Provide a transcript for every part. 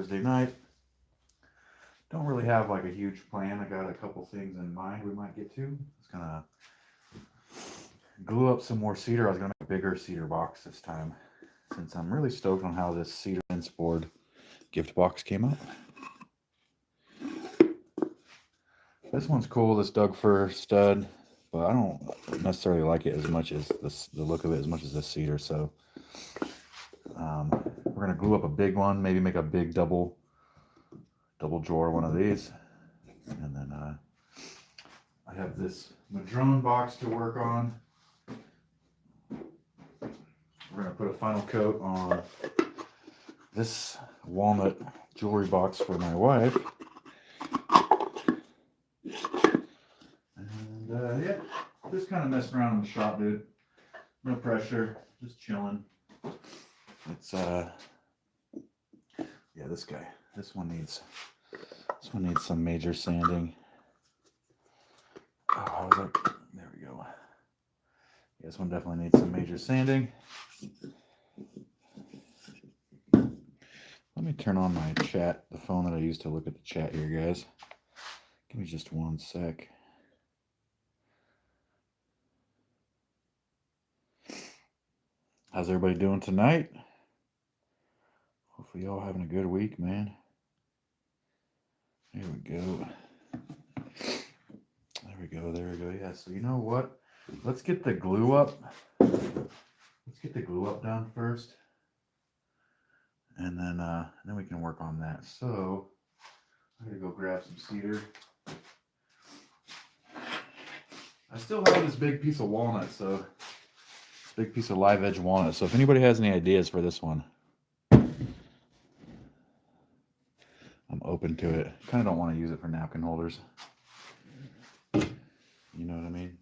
Thursday night. Don't really have like a huge plan. I got a couple things in mind we might get to. It's gonna glue up some more cedar. I was gonna make a bigger cedar box this time, since I'm really stoked on how this cedar fence board gift box came out. This one's cool, this Doug fir stud, but I don't necessarily like it as much as the look of it as much as this cedar. So we're gonna glue up a big one, maybe make a big double drawer one of these, and then I have this Madrone box to work on. We're gonna put a final coat on this walnut jewelry box for my wife. And yeah, just kind of messing around in the shop, dude. No pressure, just chilling. It's yeah, this guy. This one needs some major sanding. Oh, how was that? There we go. Yeah, this one definitely needs some major sanding. Let me turn on my chat, the phone that I use to look at the chat here, guys. Give me just one sec. How's everybody doing tonight? Hopefully y'all having a good week, man. There we go. There we go, there we go. Yeah, so you know what? Let's get the glue up. Let's get the glue up done first. And then we can work on that. So I'm gonna go grab some cedar. I still have this big piece of walnut, so big piece of live edge walnut. So if anybody has any ideas for this one, I'm open to it. Kind of don't want to use it for napkin holders. You know what I mean?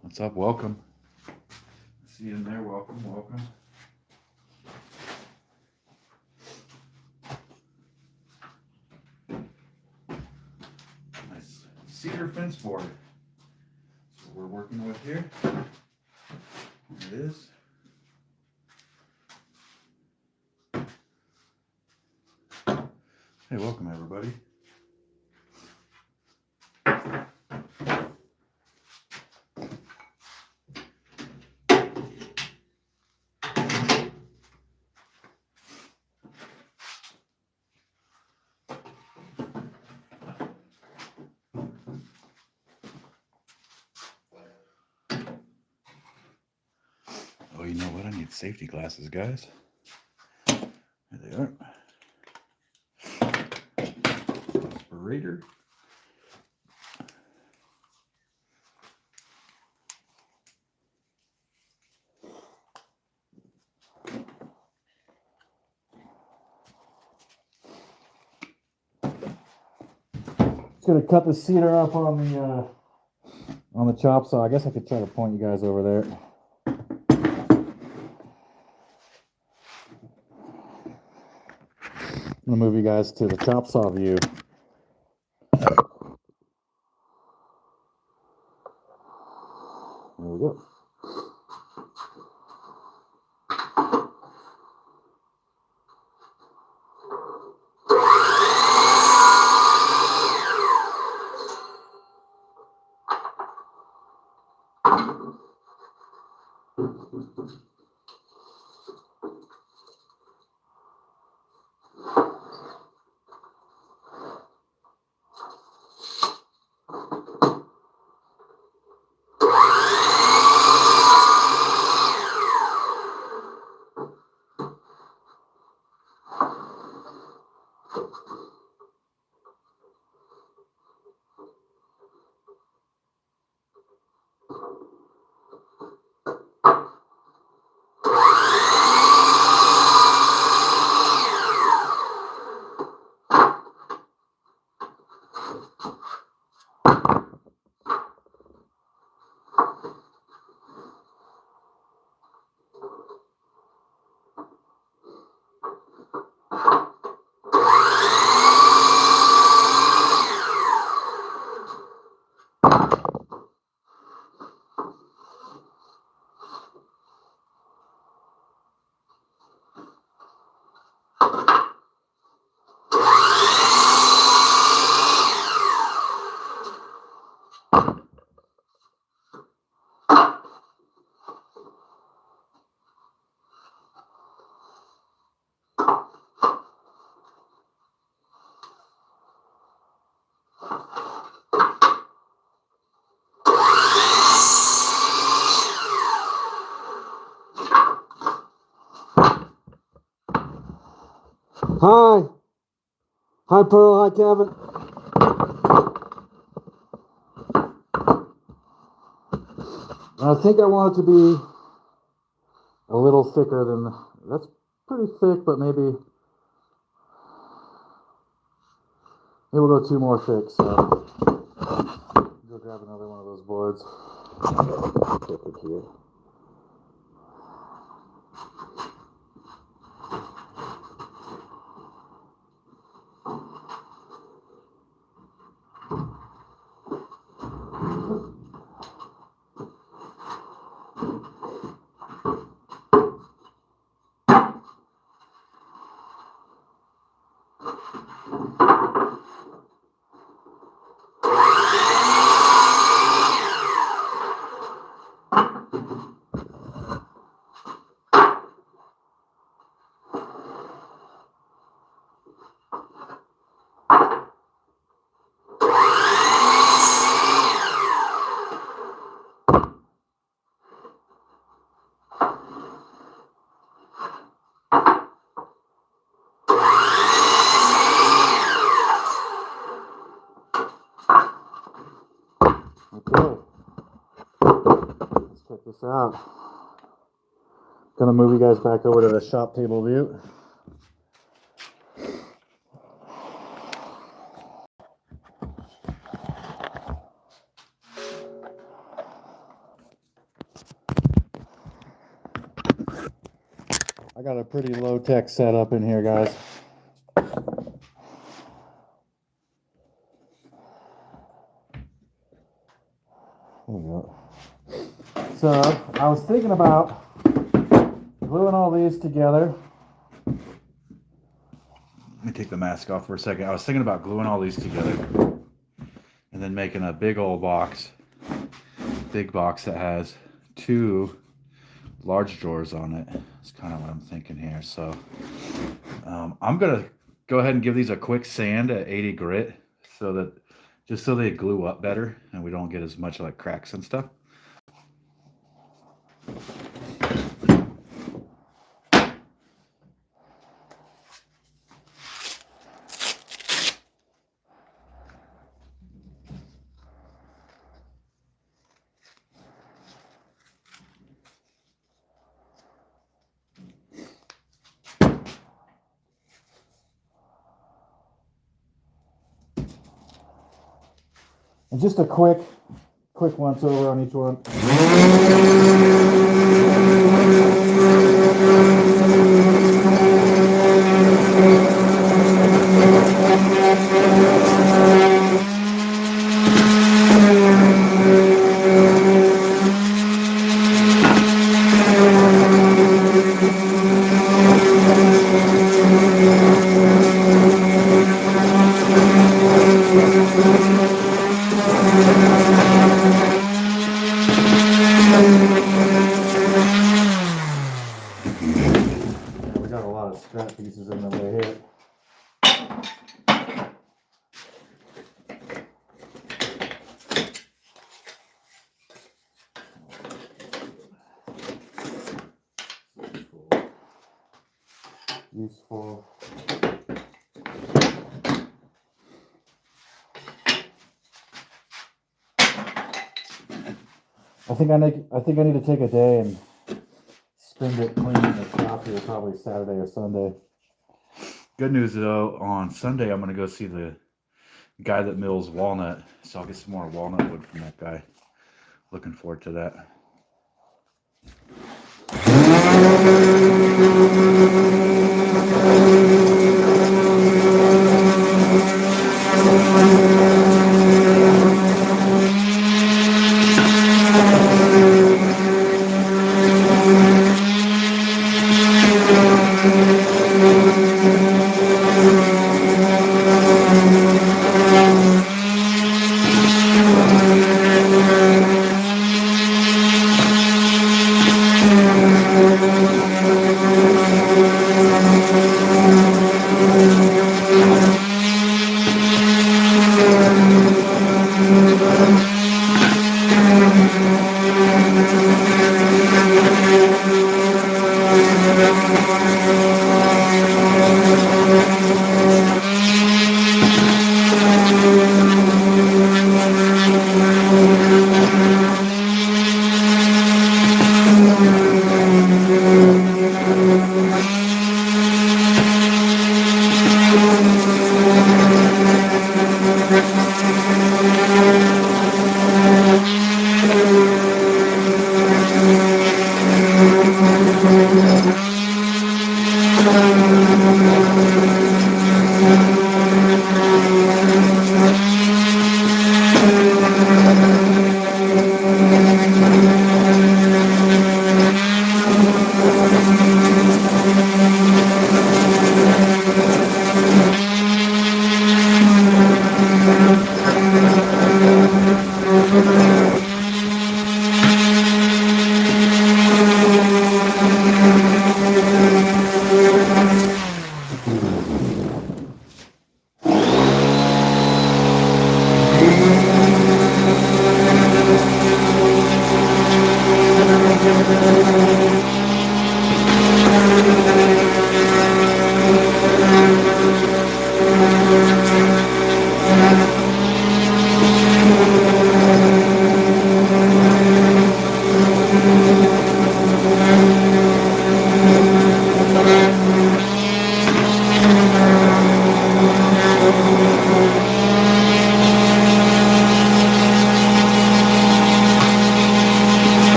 What's up? Welcome. See you in there. Welcome, welcome. Nice cedar fence board. That's what we're working with here. Here it is. Hey, welcome everybody. Oh, you know what? I need safety glasses, guys. There they are. Respirator. Just gonna cut the cedar up on the chop saw. I guess I could try to point you guys over there. I'm gonna move you guys to the chop saw view. There we go. Hi. Hi, Pearl. Hi, Kevin. I think I want it to be a little thicker than, that's pretty thick, but maybe we'll go 2 more thick, so go grab another one of those boards. Clip it here. Okay, let's check this out. Gonna move you guys back over to the shop table view. I got a pretty low-tech setup in here, guys. There we go. So I was thinking about gluing all these together. Let me take the mask off for a second. I was thinking about gluing all these together and then making a big old box, big box that has 2 large drawers on it. That's kind of what I'm thinking here. So I'm gonna go ahead and give these a quick sand at 80 grit so that just so they glue up better and we don't get as much like cracks and stuff. And just a quick once over on each one. We got a lot of scrap pieces in the way here. Useful. I think I need to take a day and spend it cleaning the shop here, probably Saturday or Sunday. Good news though, on Sunday I'm gonna go see the guy that mills walnut, so I'll get some more walnut wood from that guy. Looking forward to that.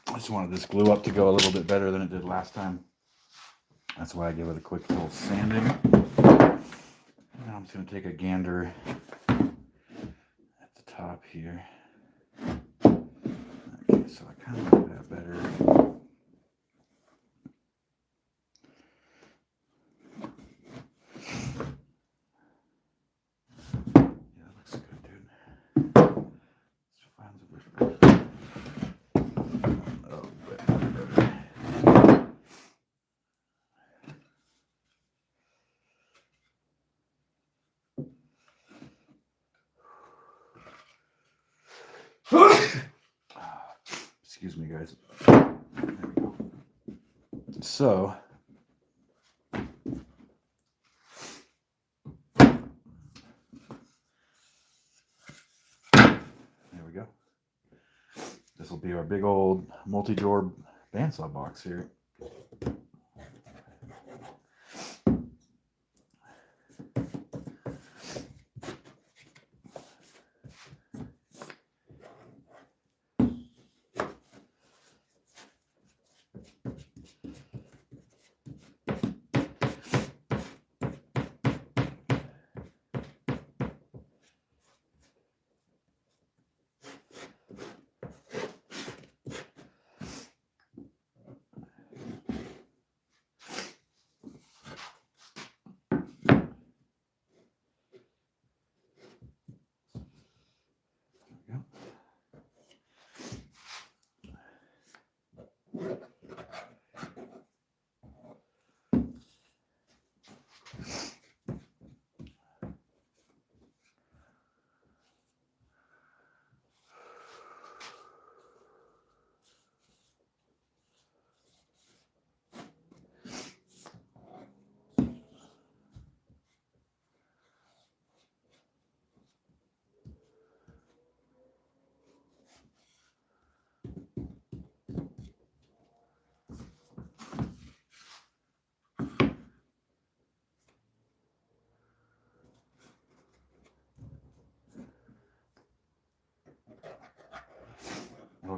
I just wanted this glue up to go a little bit better than it did last time. That's why I give it a quick little sanding. Now I'm just going to take a gander at the top here. Okay, so I kind of like that better. Yeah, that looks good, dude. Let's find the oh, better. Excuse me, guys. There we go. So, there we go. This will be our big old multi-door bandsaw box here.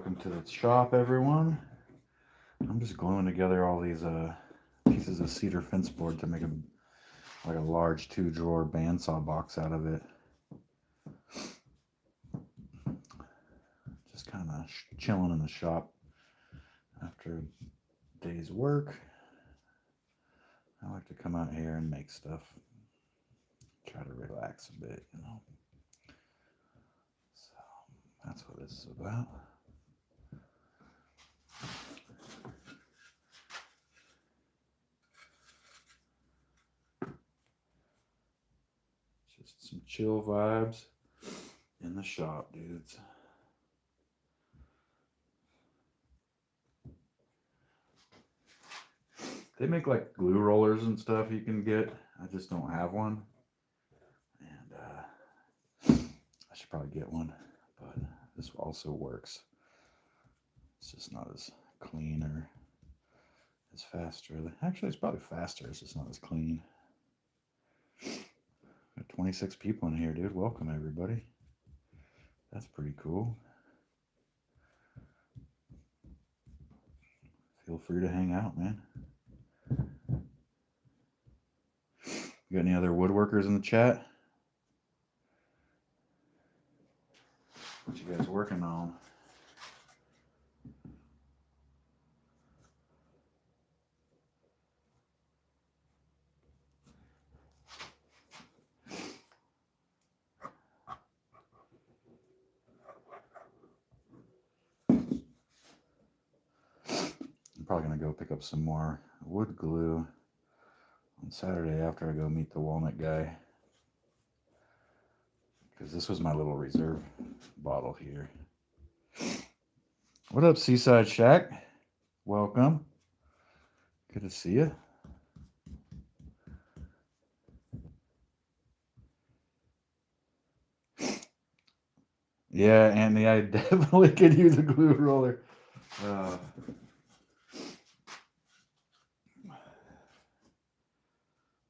Welcome to the shop, everyone. I'm just gluing together all these pieces of cedar fence board to make a large 2-drawer bandsaw box out of it. Just kind of chilling in the shop after a day's work. I like to come out here and make stuff. Try to relax a bit, you know. So that's what this is about. Just some chill vibes in the shop, dudes. They make like glue rollers and stuff you can get. I just don't have one. And I should probably get one. But this also works. It's just not as clean or as fast, really. Actually, it's probably faster. It's just not as clean. Got 26 people in here, dude. Welcome, everybody. That's pretty cool. Feel free to hang out, man. You got any other woodworkers in the chat? What you guys working on? I'm probably gonna go pick up some more wood glue on Saturday after I go meet the walnut guy, because this was my little reserve bottle here. What up, Seaside Shack? Welcome. Good to see you. Yeah, Anthony, I definitely could use a glue roller.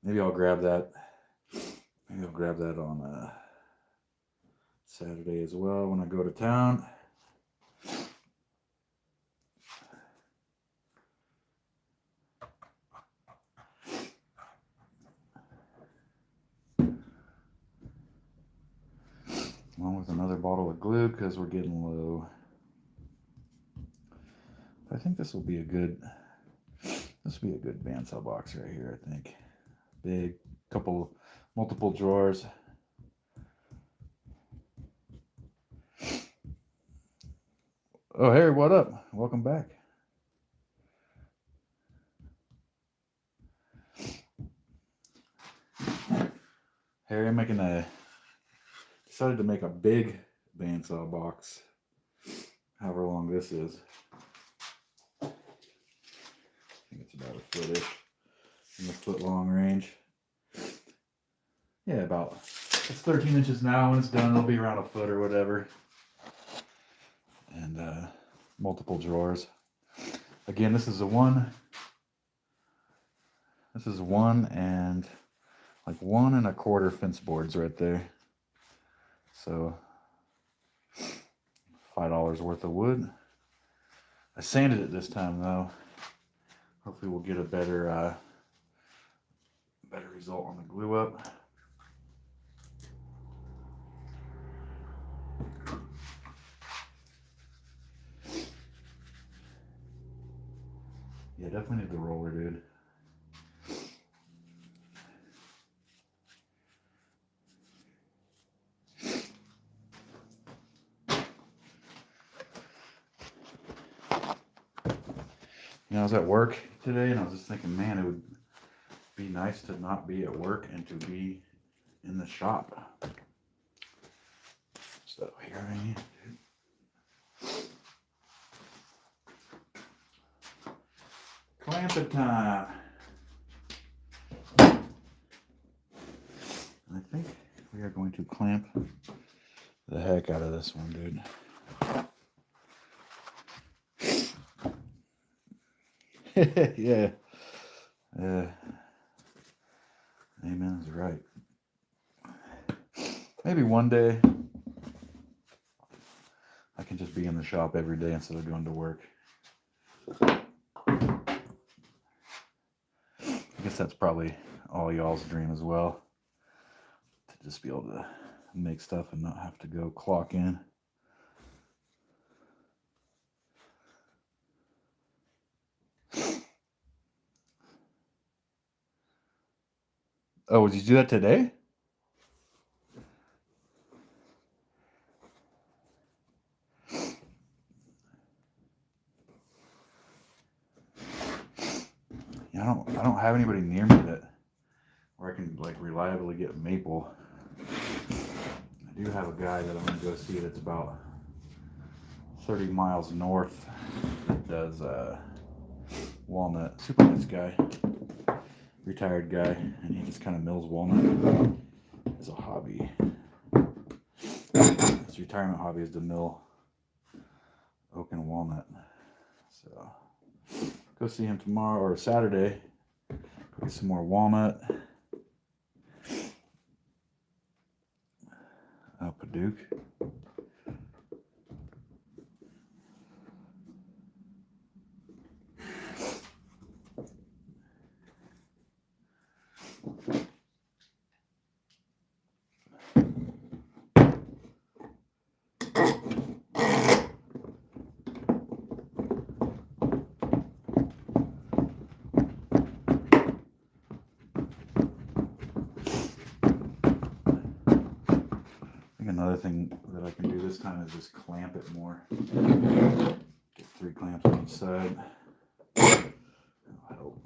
Maybe I'll grab that. Maybe I'll grab that on Saturday as well when I go to town. Along with another bottle of glue because we're getting low. I think this will be a good bandsaw box right here, I think. Big, multiple drawers. Oh, Harry, what up? Welcome back. Harry, I'm decided to make a big bandsaw box, however long this is. I think it's about a footish in the foot long range. Yeah, it's 13 inches now. When it's done, it'll be around a foot or whatever. And multiple drawers. Again, this is one and like 1 1/4 fence boards right there. So $5 worth of wood. I sanded it this time though. Hopefully we'll get a better result on the glue up. Yeah, definitely need the roller, dude. You know, I was at work today and I was just thinking, man, it would be nice to not be at work and to be in the shop. So here I am, dude. Clamping time. I think we are going to clamp the heck out of this one, dude. Yeah. Amen is right. Maybe one day I can just be in the shop every day instead of going to work. I guess that's probably all y'all's dream as well. To just be able to make stuff and not have to go clock in. Oh, did you do that today? Yeah, I don't have anybody near me that where I can like reliably get maple. I do have a guy that I'm gonna go see that's about 30 miles north that does walnut. Super nice guy, retired guy, and he just kind of mills walnut as a hobby. His retirement hobby is to mill oak and walnut. So go see him tomorrow or Saturday. Go get some more walnut. Paduke. Another thing that I can do this time is just clamp it more. Get 3 clamps on each side. That'll help.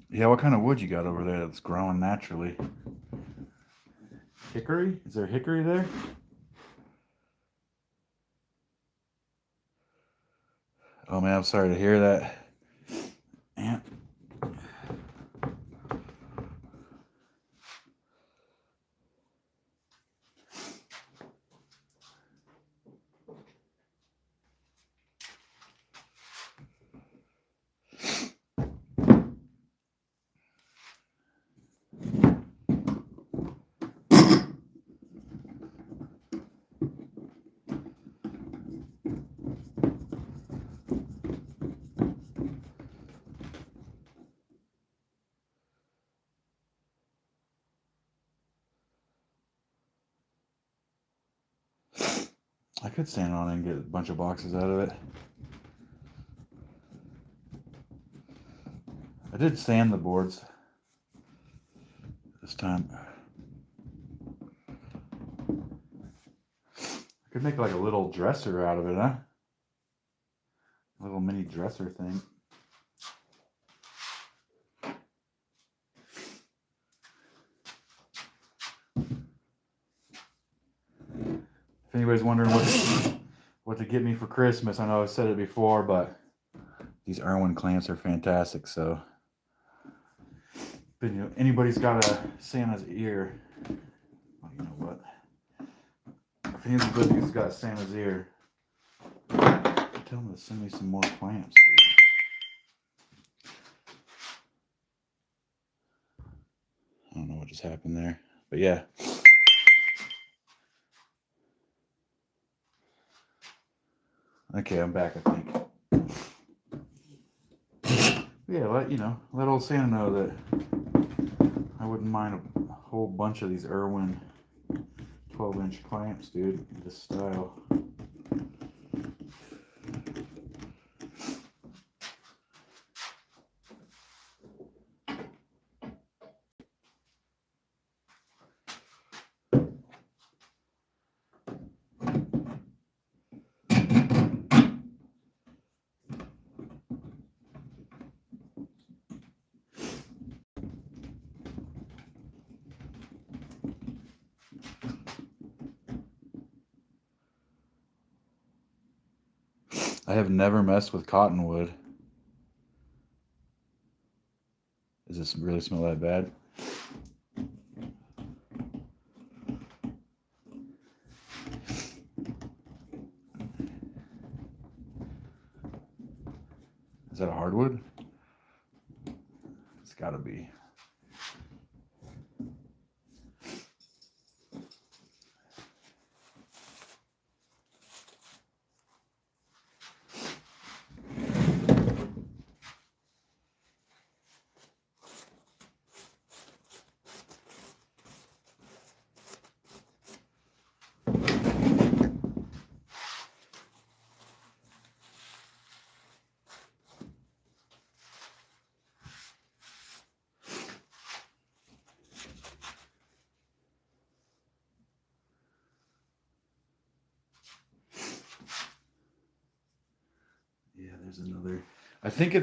Yeah, what kind of wood you got over there that's growing naturally? Hickory? Is there hickory there? Oh man, I'm sorry to hear that. Yeah. I could sand on it and get a bunch of boxes out of it. I did sand the boards this time. I could make like a little dresser out of it, huh? A little mini dresser thing. If anybody's wondering what to get me for Christmas, I know I've said it before, but these Irwin clamps are fantastic. So, but, you know, anybody's got a Santa's ear. Well, you know what? If anybody's got a Santa's ear, tell them to send me some more clamps. I don't know what just happened there, but yeah. Okay, I'm back, I think. Yeah, let old Santa know that I wouldn't mind a whole bunch of these Irwin 12-inch clamps, dude, this style. I have never messed with cottonwood. Does this really smell that bad? Is that a hardwood? It's got to be. Yeah, there's another. I think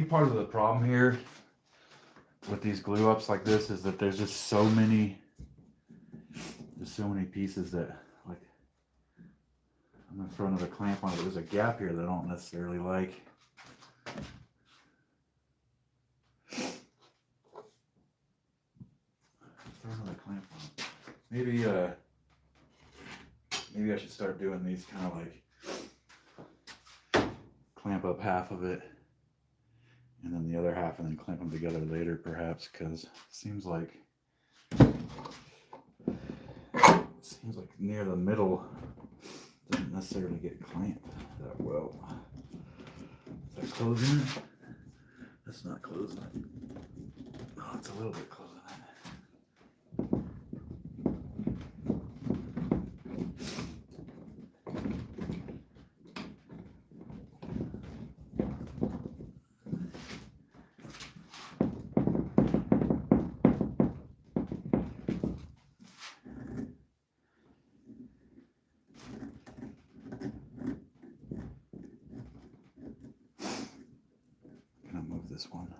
part of the problem here with these glue ups like this is that there's so many pieces that, like, I'm gonna throw another clamp on it. There's a gap here that I don't necessarily like. Throw another clamp on it. Maybe I should start doing these kind of like clamp up half of it and then the other half and then clamp them together later perhaps, because it seems like near the middle doesn't necessarily get clamped that well. Is that closing it? That's not closing it. Oh, it's a little bit closing it. This one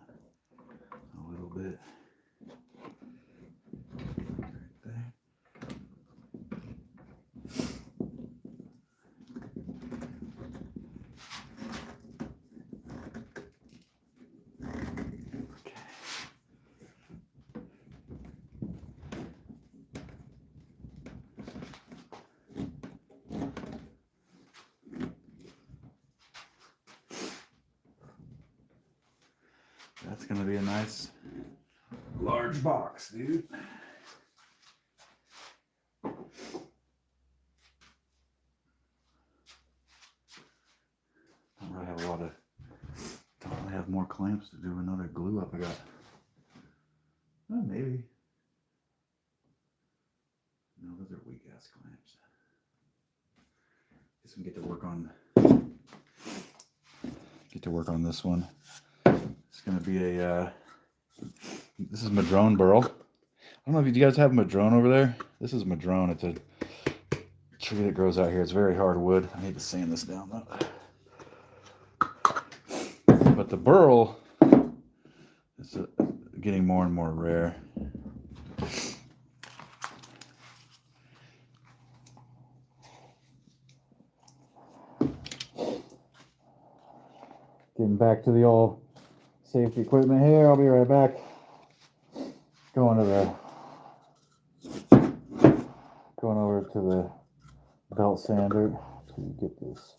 a little bit right there. Okay. That's gonna be a nice large box, dude. Don't really have more clamps to do another glue up. I got, well, maybe. No, those are weak ass clamps. Guess we can get to work on this one. It's gonna be a this is Madrone burl. I don't know if you guys have Madrone over there. This is Madrone. It's a tree that grows out here. It's very hard wood. I need to sand this down though. But the burl is getting more and more rare. Getting back to the old safety equipment here. I'll be right back. Going over to the belt sander to get this.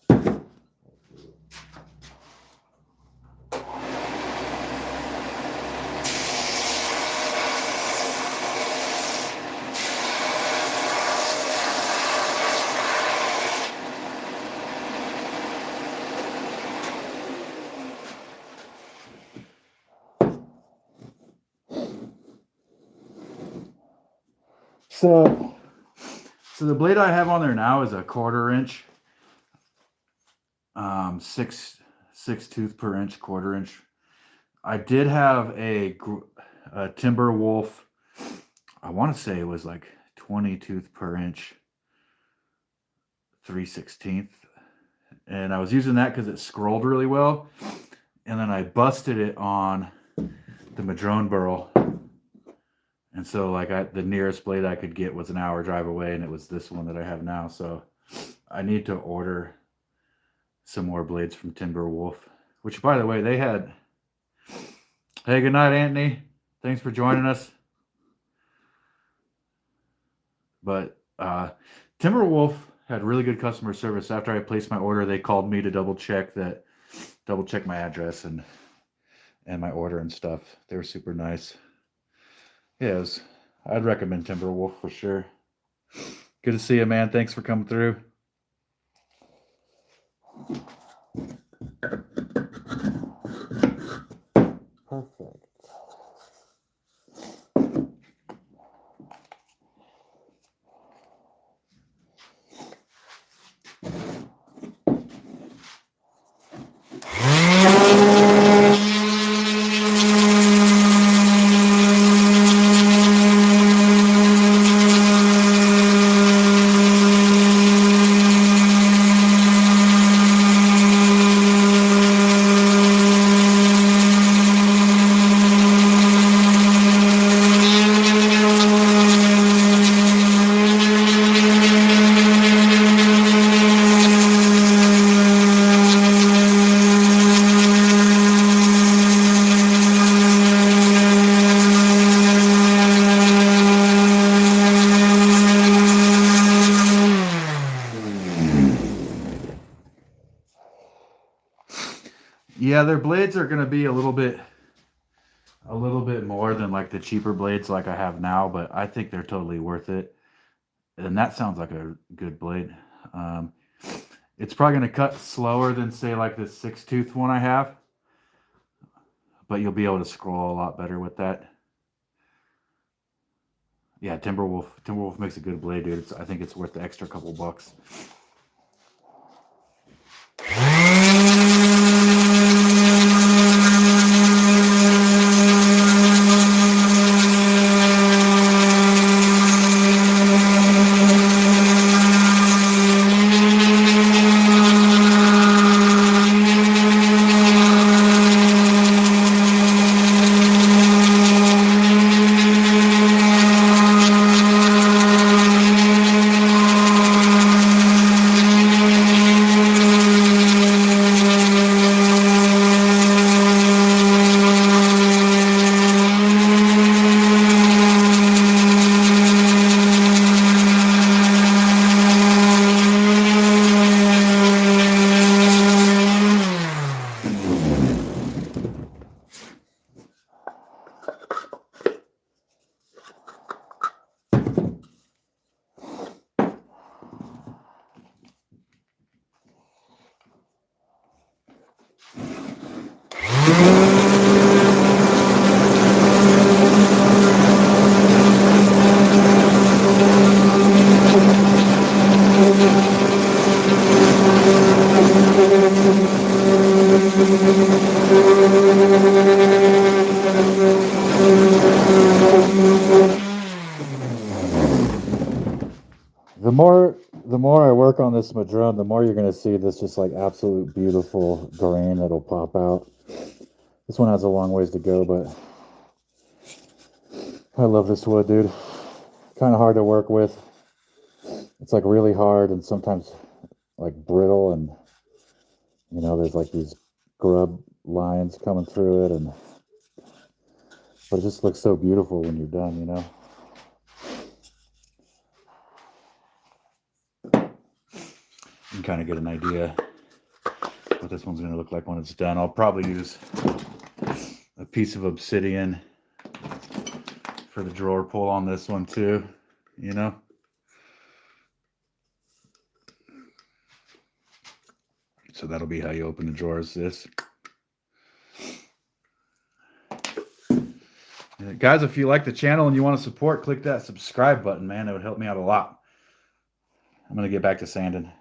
So the blade I have on there now is a 1/4 inch, 6 tooth per inch, 1/4 inch. I did have a Timber Wolf. I want to say it was like 20 tooth per inch, 3/16, and I was using that because it scrolled really well. And then I busted it on the Madrone burl. And so like the nearest blade I could get was an hour drive away, and it was this one that I have now. So I need to order some more blades from Timber Wolf, which by the way, they had, hey, good night, Anthony. Thanks for joining us. But Timber Wolf had really good customer service. After I placed my order, they called me to double check that double check my address and my order and stuff. They were super nice. Yeah, I'd recommend Timberwolf for sure. Good to see you, man. Thanks for coming through. Perfect. Yeah, their blades are gonna be a little bit more than like the cheaper blades like I have now, but I think they're totally worth it. And that sounds like a good blade. It's probably gonna cut slower than say like this 6-tooth one I have, but you'll be able to scroll a lot better with that. Yeah, Timberwolf makes a good blade, dude. I think it's worth the extra couple bucks. The more I work on this Madrone, the more you're going to see this just like absolute beautiful grain that'll pop out. This one has a long ways to go, but I love this wood, dude. Kind of hard to work with. It's like really hard and sometimes like brittle, and you know, there's like these grub lines coming through it, but it just looks so beautiful when you're done, you know. You can kind of get an idea what this one's going to look like when it's done. I'll probably use a piece of obsidian for the drawer pull on this one too, you know. So that'll be how you open the drawers. This. Guys, if you like the channel and you want to support, click that subscribe button, man. It would help me out a lot. I'm going to get back to sanding.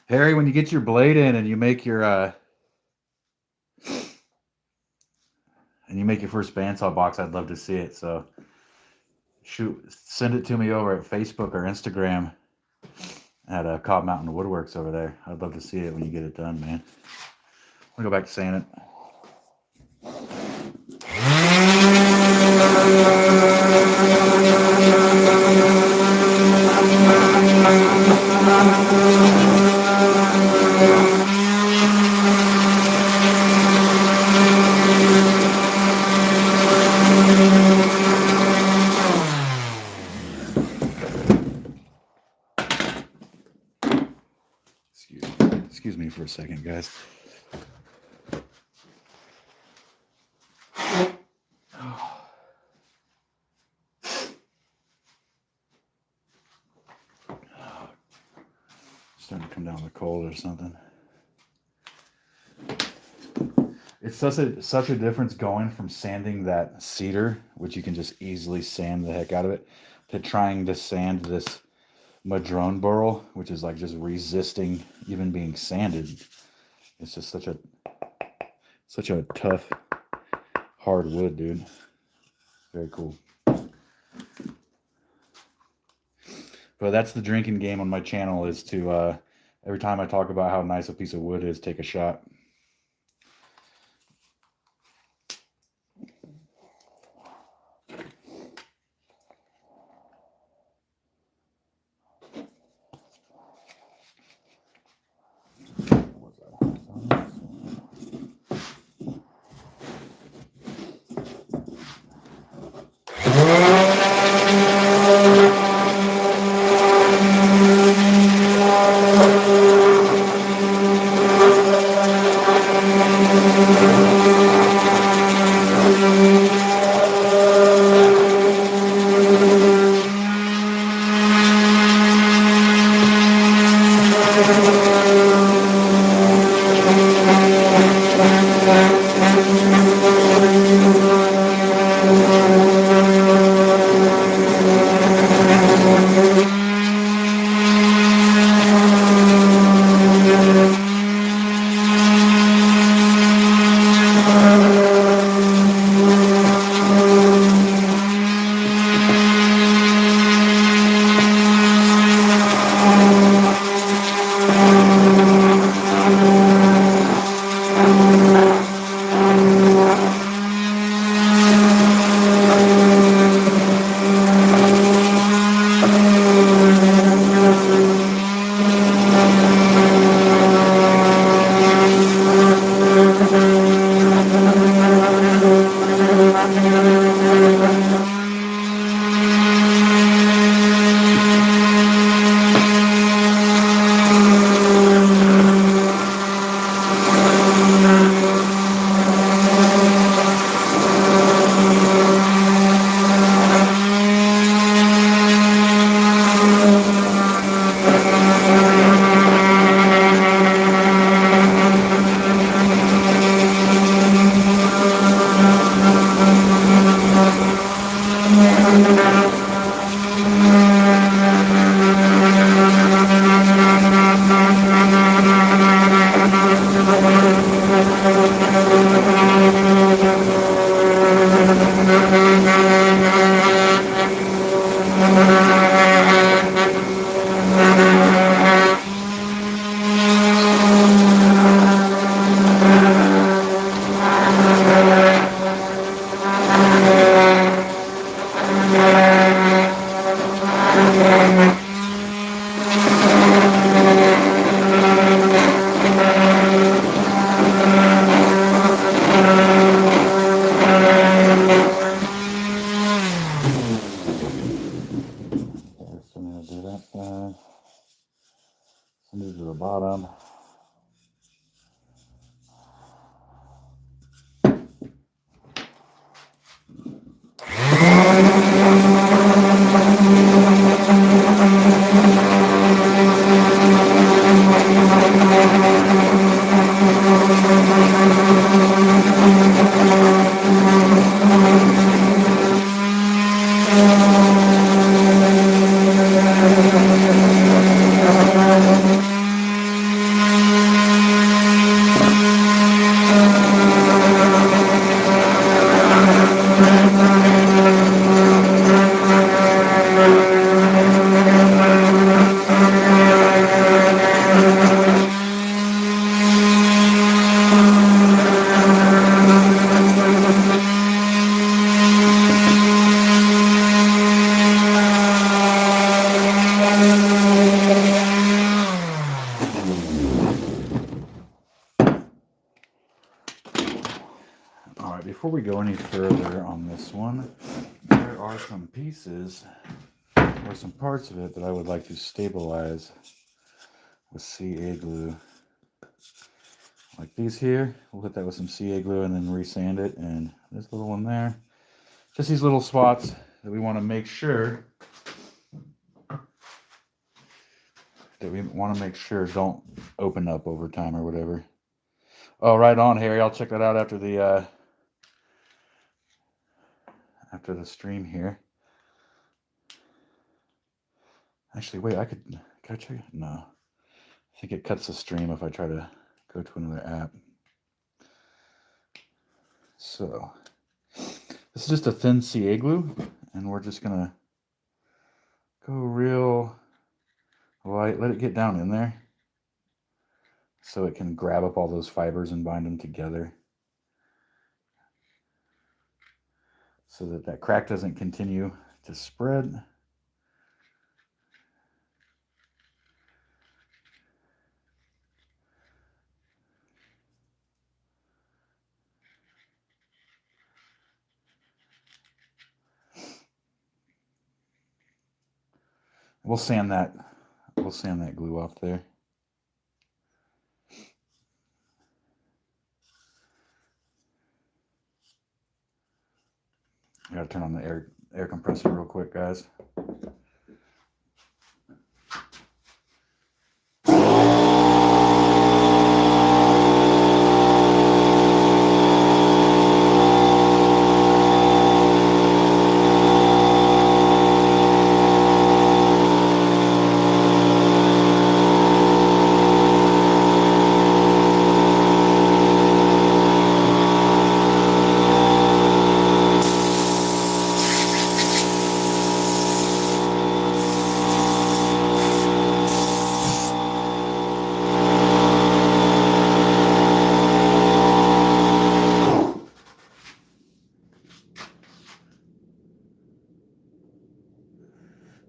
Harry, when you get your blade in and you make your first bandsaw box, I'd love to see it. So send it to me over at Facebook or Instagram at Cobb Mountain Woodworks over there. I'd love to see it when you get it done, man. I'm gonna go back to sand it. Excuse me for a second, guys. Starting to come down with a cold or something. It's such a difference going from sanding that cedar, which you can just easily sand the heck out of it, to trying to sand this Madrone burl, which is like just resisting even being sanded. It's just such a tough, hard wood, dude. Very cool. But that's the drinking game on my channel, is to every time I talk about how nice a piece of wood is, take a shot. Move to the bottom. we go any further on this one, there are some pieces or some parts of it that I would like to stabilize with CA glue. Like these here, we'll hit that with some CA glue and then resand it, and this little one there. Just these little spots that we want to make sure don't open up over time or whatever. Oh, right on, Harry. I'll check that out after the stream here. Actually, wait, can I check it? No. I think it cuts the stream if I try to go to another app. So, this is just a thin CA glue, and we're just gonna go real light, let it get down in there so it can grab up all those fibers and bind them together so that that crack doesn't continue to spread. We'll sand that glue off there. I gotta turn on the air compressor real quick, guys.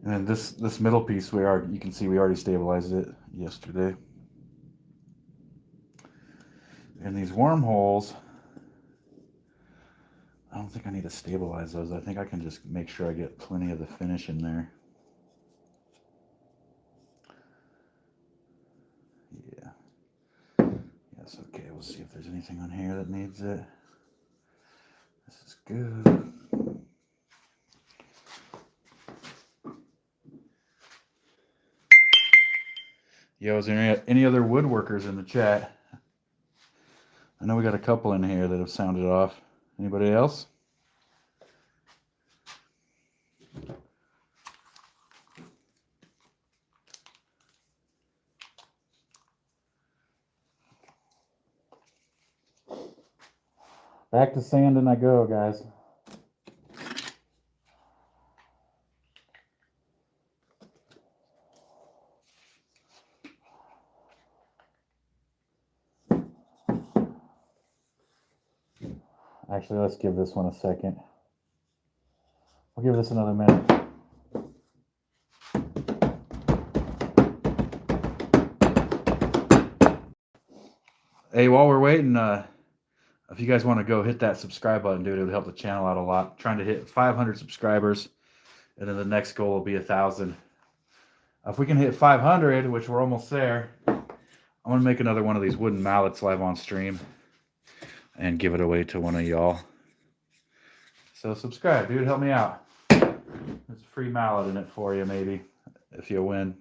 And this middle piece, you can see we already stabilized it yesterday. And these wormholes, I don't think I need to stabilize those. I think I can just make sure I get plenty of the finish in there. Yeah. Yes, okay, we'll see if there's anything on here that needs it. This is good. Yo, is there any other woodworkers in the chat? I know we got a couple in here that have sounded off. Anybody else? Back to sanding I go, guys. Actually, let's give this one a second. We'll give this another minute. Hey, while we're waiting, if you guys want to go hit that subscribe button, dude, it'll help the channel out a lot. Trying to hit 500 subscribers, and then the next goal will be 1,000. If we can hit 500, which we're almost there, I'm going to make another one of these wooden mallets live on stream and give it away to one of y'all. So subscribe, dude. Help me out. There's a free mallet in it for you, maybe, if you win.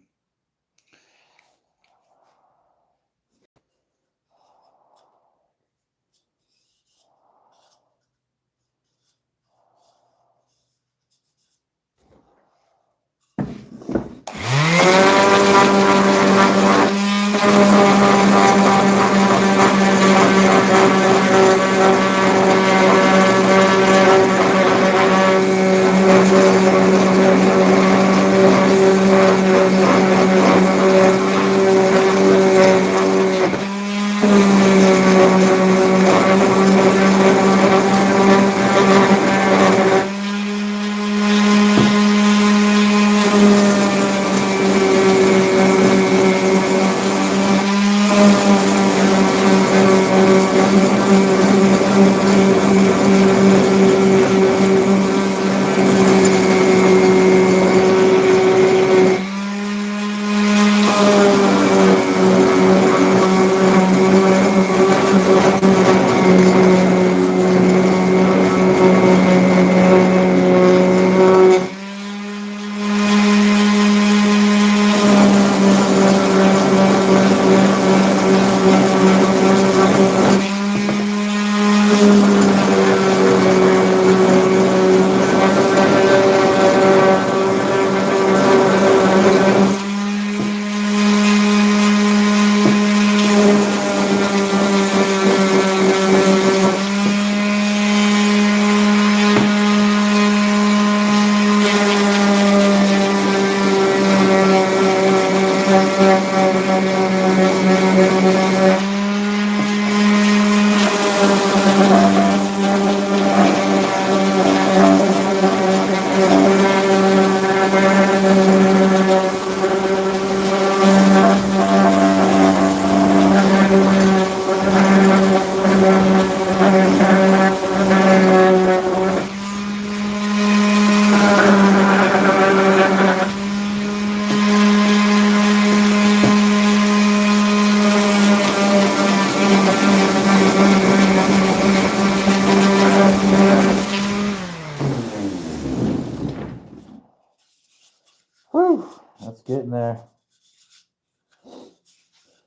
Whew, that's getting there.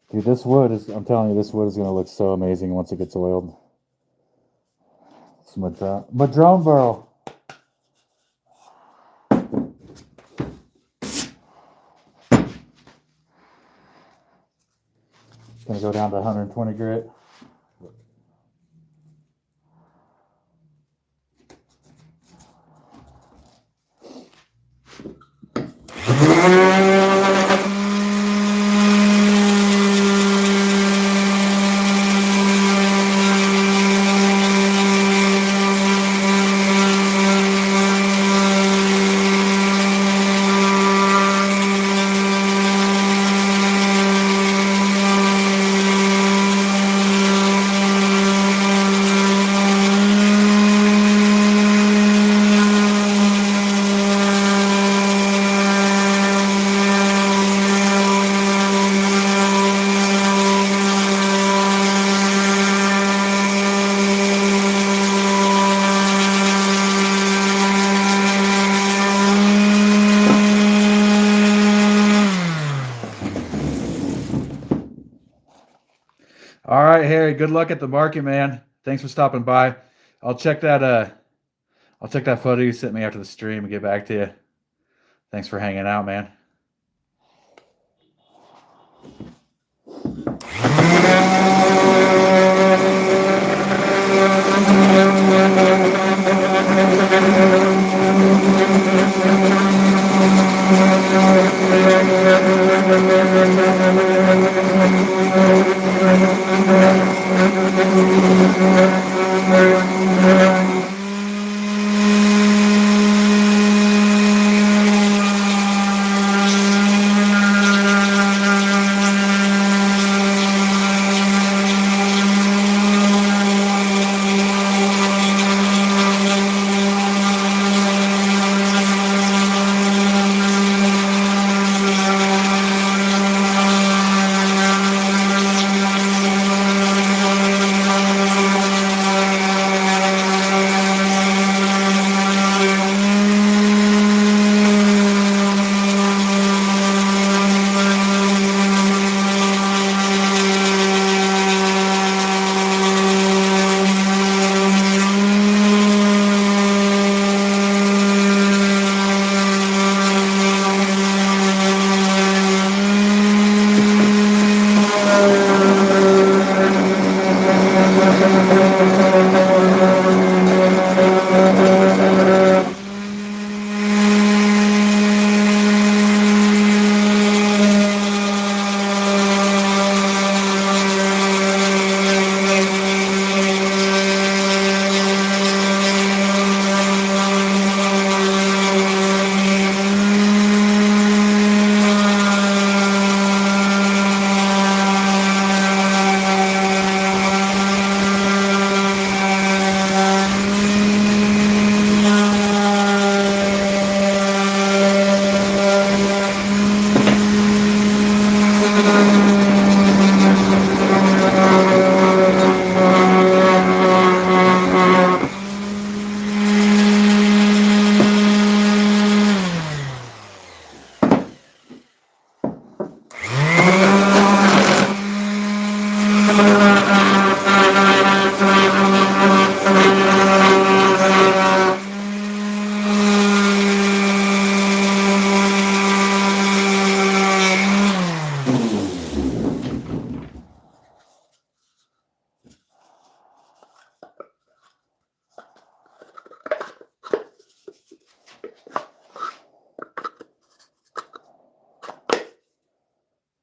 Dude, this wood is, I'm telling you, this wood is going to look so amazing once it gets oiled. It's Madrone burl. Going to go down to 120 grit. All right, Harry, good luck at the market, man. Thanks for stopping by. I'll check that photo you sent me after the stream and get back to you. Thanks for hanging out, man.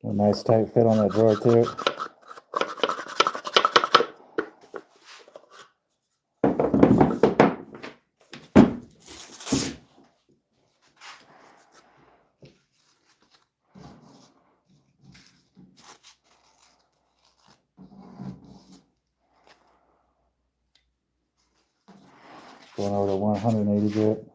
A nice tight fit on that drawer too. Going over to 180 grit.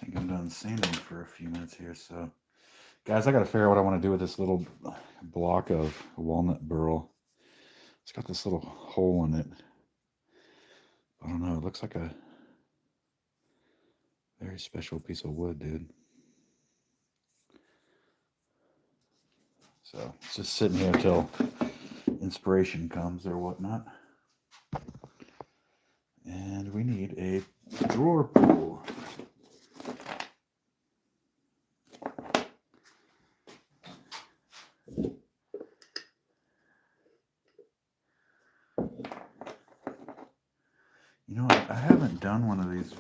I think I'm done sanding for a few minutes here, so guys, I gotta figure out what I want to do with this little block of walnut burl. It's got this little hole in it. I don't know, it looks like a very special piece of wood, dude. So it's just sitting here until inspiration comes or whatnot. And we need a drawer pull. You know, I haven't done one of these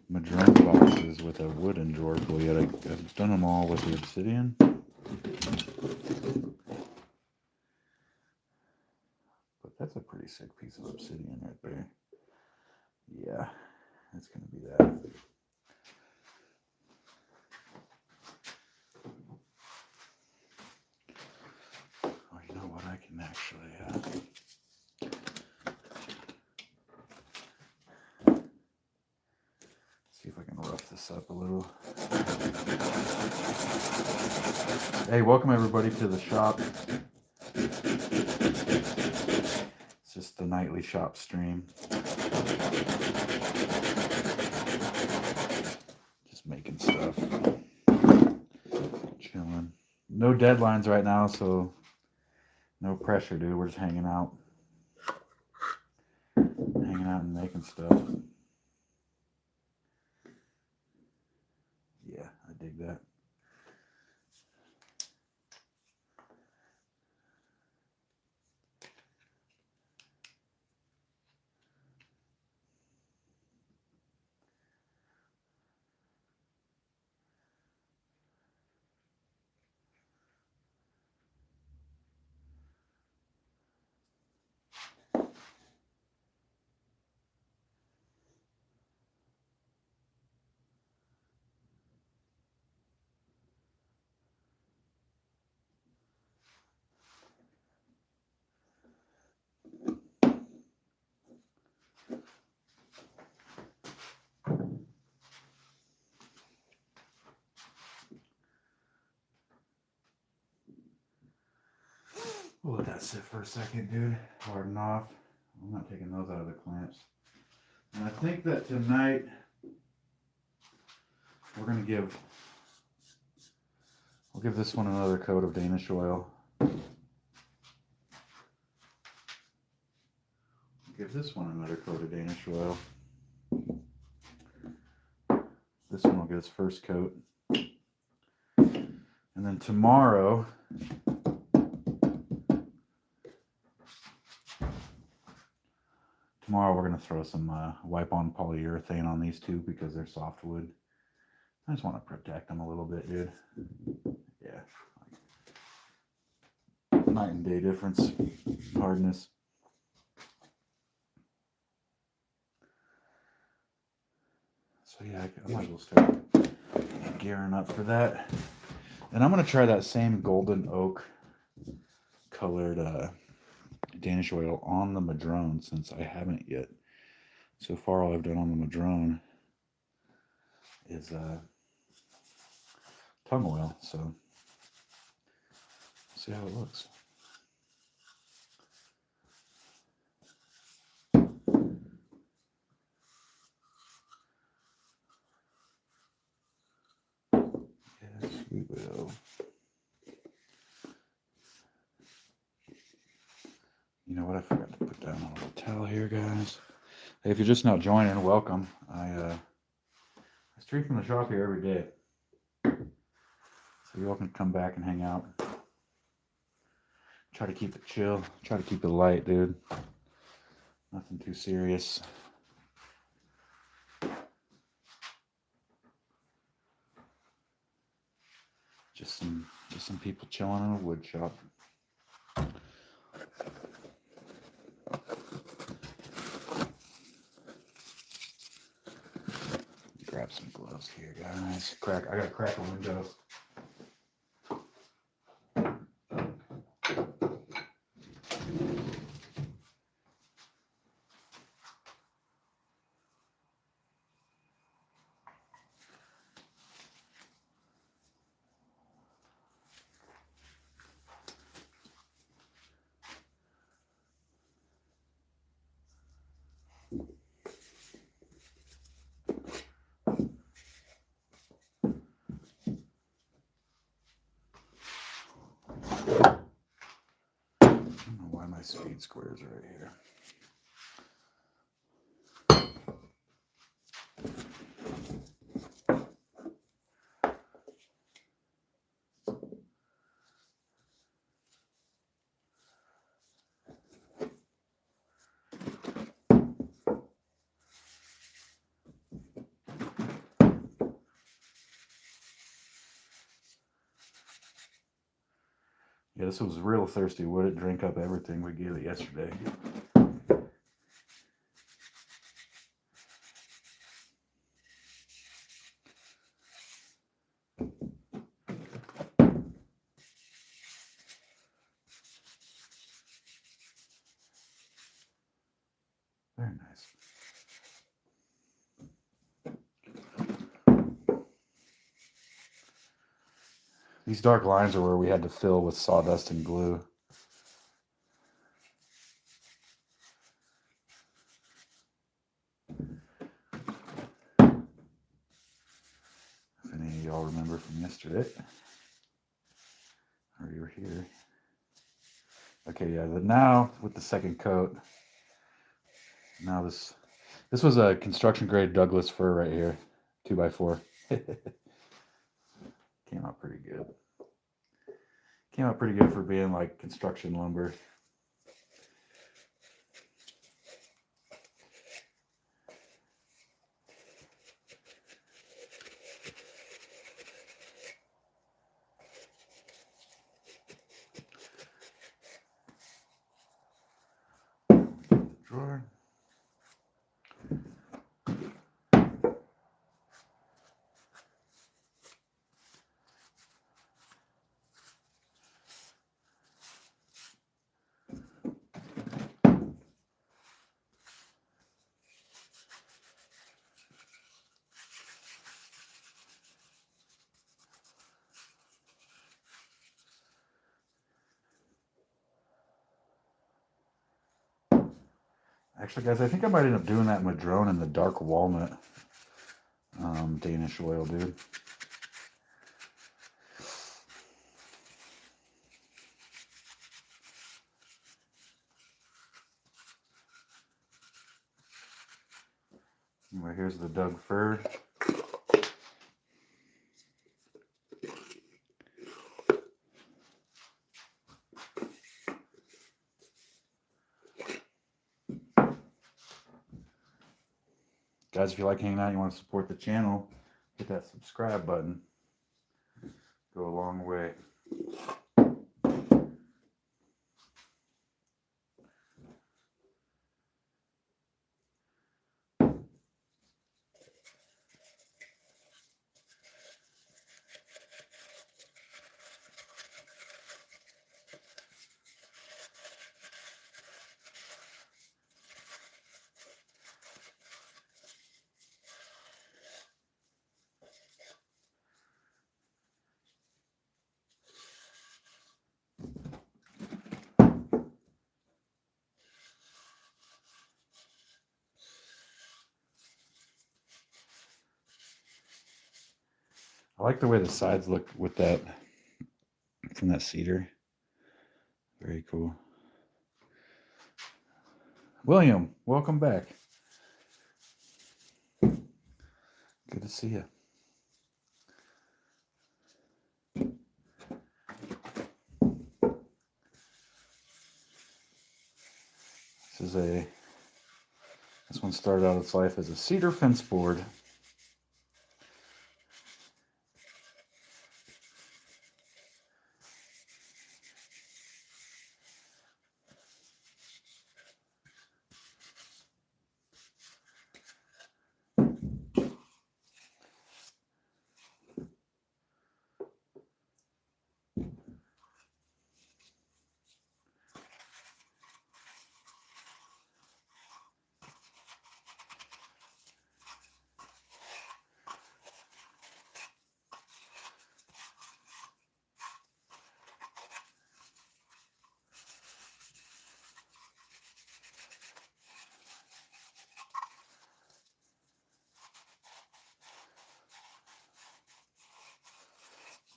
Madrone boxes with a wooden drawer pull yet. I've done them all with the obsidian. But that's a pretty sick piece of obsidian right there. Yeah, it's going to be that. Oh, you know what? I can actually... see if I can rough this up a little. Hey, welcome everybody to the shop. It's just the nightly shop stream. Just making stuff. Chilling. No deadlines right now, so no pressure, dude. We're just hanging out. Hanging out and making stuff. Yeah, I dig that. We'll let that sit for a second, dude. Harden off. I'm not taking those out of the clamps. And I think that tonight we'll give this one another coat of Danish oil. Give this one another coat of Danish oil. This one will get its first coat. And then tomorrow, we're going to throw some wipe-on polyurethane on these two because they're softwood. I just want to protect them a little bit, dude. Yeah. Night and day difference, hardness. So yeah, I might as well start gearing up for that. And I'm going to try that same golden oak colored Danish oil on the Madrone since I haven't yet. So far all I've done on the Madrone is tongue oil, so see how it looks. Yes, we will. You know what, I forgot to put down a little towel here, guys. Hey, if you're just now joining, welcome. I stream from the shop here every day. So you're welcome to come back and hang out. Try to keep it chill. Try to keep it light, dude. Nothing too serious. Just some people chilling in a wood shop. Grab some gloves here, guys. I gotta crack a window. I don't know why my speed squares are right here. Yeah, this was real thirsty wood. It drank up everything we gave it yesterday. Very nice. These dark lines are where we had to fill with sawdust and glue. If any of y'all remember from yesterday, or you were here. Okay, yeah, but now with the second coat, now this was a construction grade Douglas fir right here, 2x4. Came out pretty good. Came out pretty good for being like construction lumber. Drawer. Actually, guys, I think I might end up doing that Madrone in the dark walnut Danish oil, dude. Anyway, here's the Doug fir. Guys, if you like hanging out, you want to support the channel, hit that subscribe button. Go a long way. I like the way the sides look with that, from that cedar. Very cool. William, welcome back. Good to see you. This one started out its life as a cedar fence board.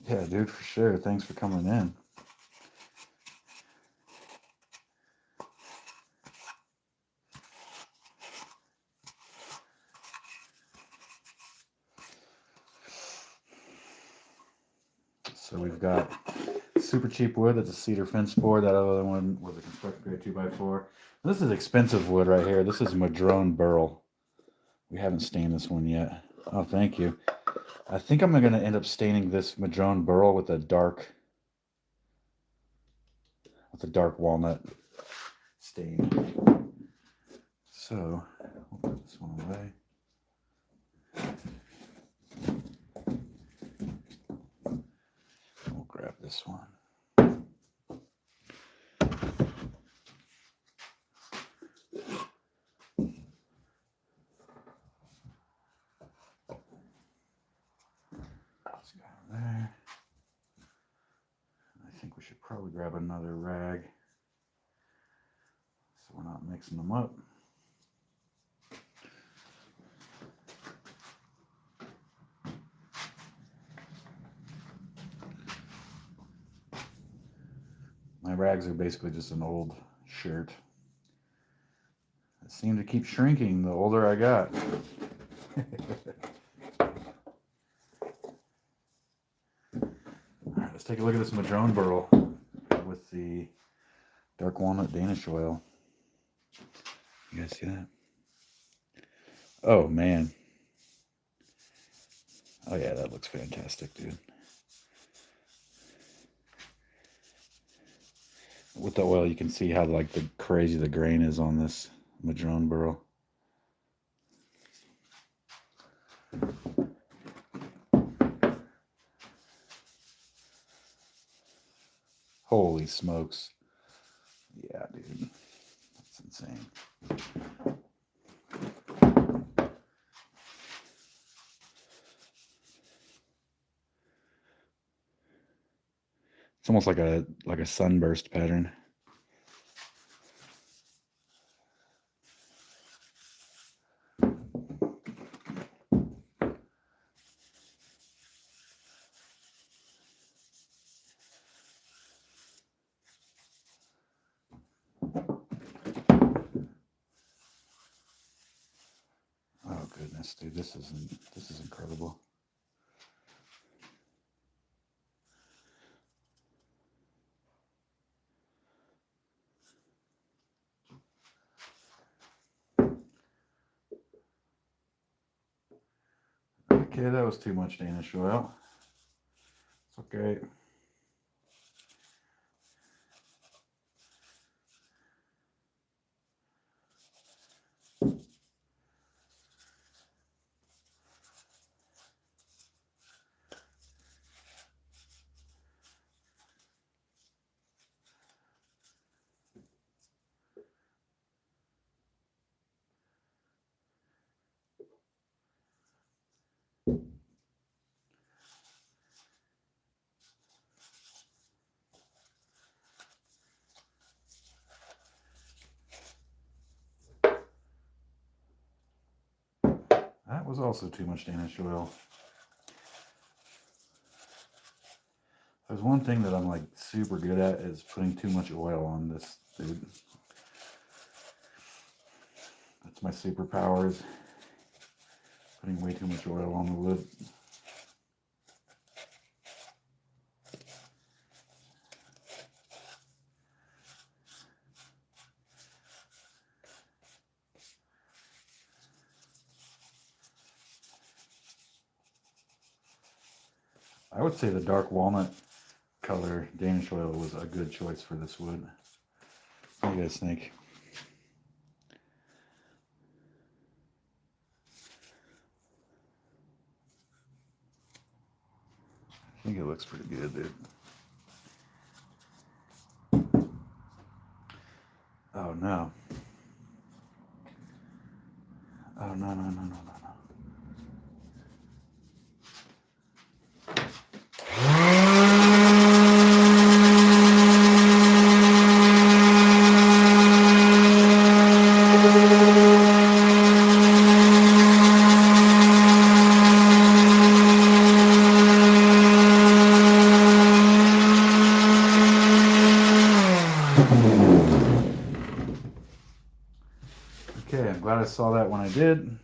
Yeah, dude, for sure. Thanks for coming in. So we've got super cheap wood. That's a cedar fence board. That other one was a construction grade 2x4. This is expensive wood right here. This is Madrone burl. We haven't stained this one yet. Oh, thank you. I think I'm going to end up staining this Madrone burl with a dark walnut stain. So we'll put this one away. We'll grab this one. There. I think we should probably grab another rag so we're not mixing them up. My rags are basically just an old shirt. It seemed to keep shrinking the older I got. Alright, let's take a look at this Madrone burl with the dark walnut Danish oil. You guys see that? Oh man. Oh yeah, that looks fantastic, dude. With the oil, you can see how like the crazy the grain is on this Madrone burl. Holy smokes. Yeah, dude. That's insane. It's almost like a sunburst pattern. Oh goodness, dude, this is incredible. Okay, that was too much Danish oil. It's okay. That was also too much Danish oil. There's one thing that I'm like super good at is putting too much oil on this, dude. That's my superpower, is putting way too much oil on the wood. I would say the dark walnut color Danish oil was a good choice for this wood. What do you guys think? I think it looks pretty good, dude. Oh no. Oh no, no, no, no, no, no. Okay, I'm glad I saw that when I did.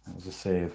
That was a save.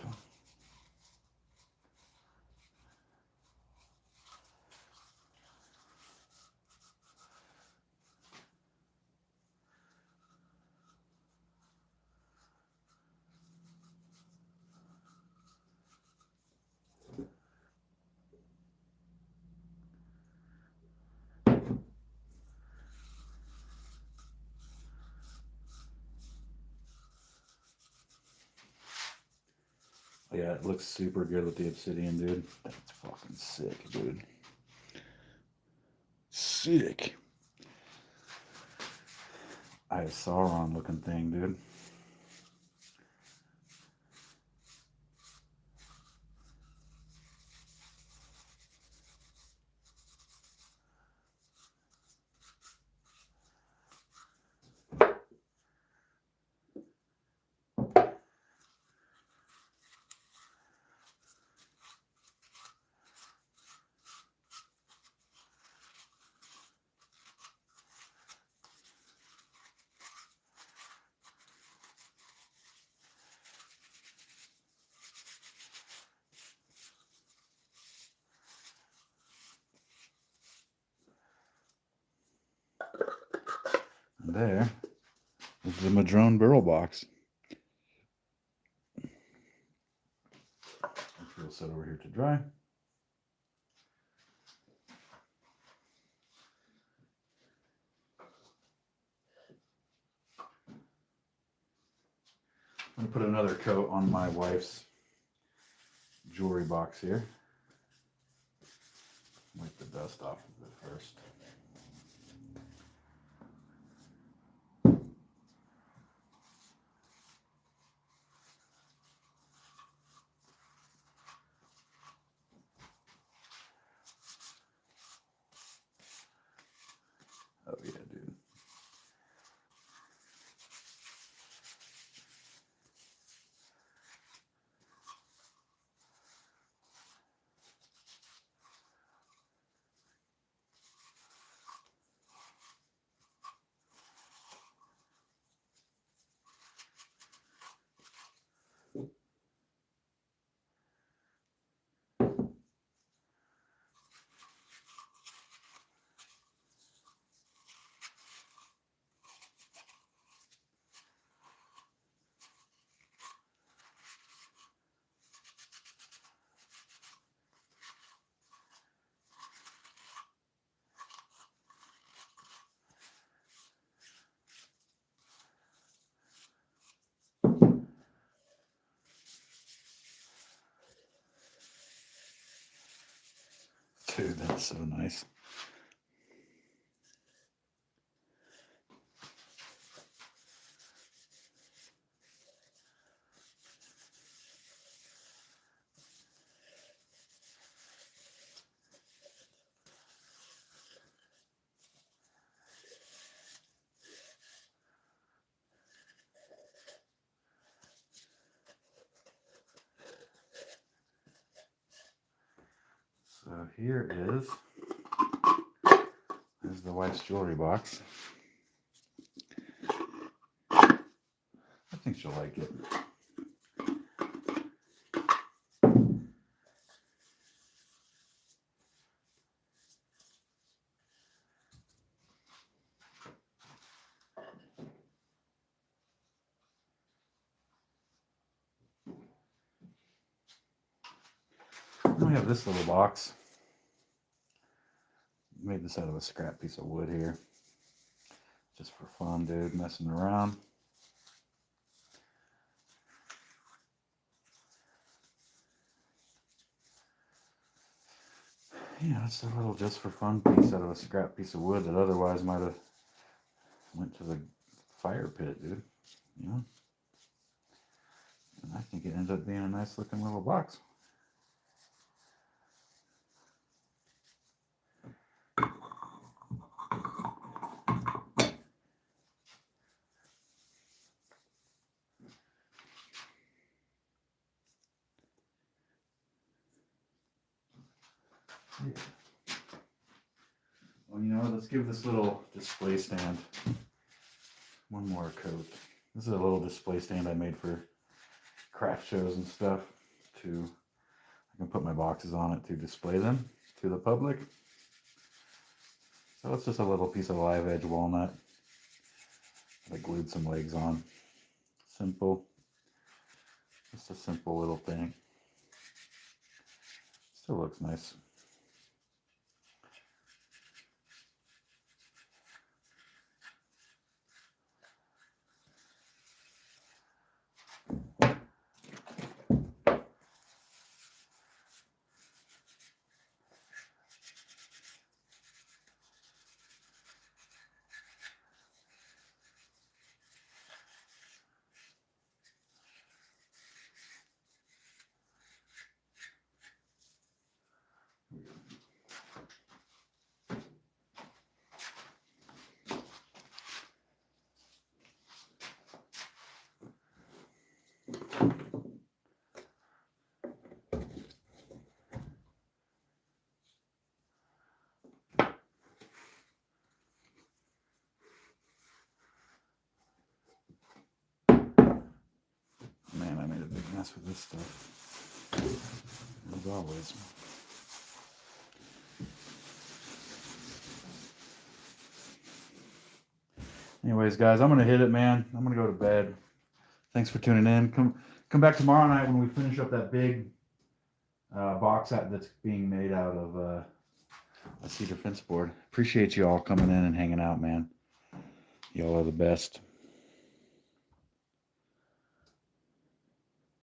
Yeah, it looks super good with the obsidian, dude. That's fucking sick, dude. Sick. I have Sauron looking thing, dude. And there is the Madrone burl box. Which we'll set over here to dry. I'm going to put another coat on my wife's jewelry box here. Wipe the dust off of it first. Oh yeah, dude. That's so nice. So here is the wife's jewelry box. I think she'll like it. Then we have this little box. Made this out of a scrap piece of wood here. Just for fun, dude, messing around. Yeah, it's a little just for fun piece out of a scrap piece of wood that otherwise might have went to the fire pit, dude. You know? And I think it ended up being a nice looking little box. Yeah. Well, you know, let's give this little display stand one more coat. This is a little display stand I made for craft shows and stuff. I can put my boxes on it to display them to the public. So it's just a little piece of live edge walnut that I glued some legs on. Simple. Just a simple little thing. Still looks nice. Man, I made a big mess with this stuff. As always. Anyways, guys, I'm gonna hit it, man. I'm gonna go to bed. Thanks for tuning in. Come back tomorrow night when we finish up that big box that's being made out of a cedar fence board. Appreciate you all coming in and hanging out, man. Y'all are the best.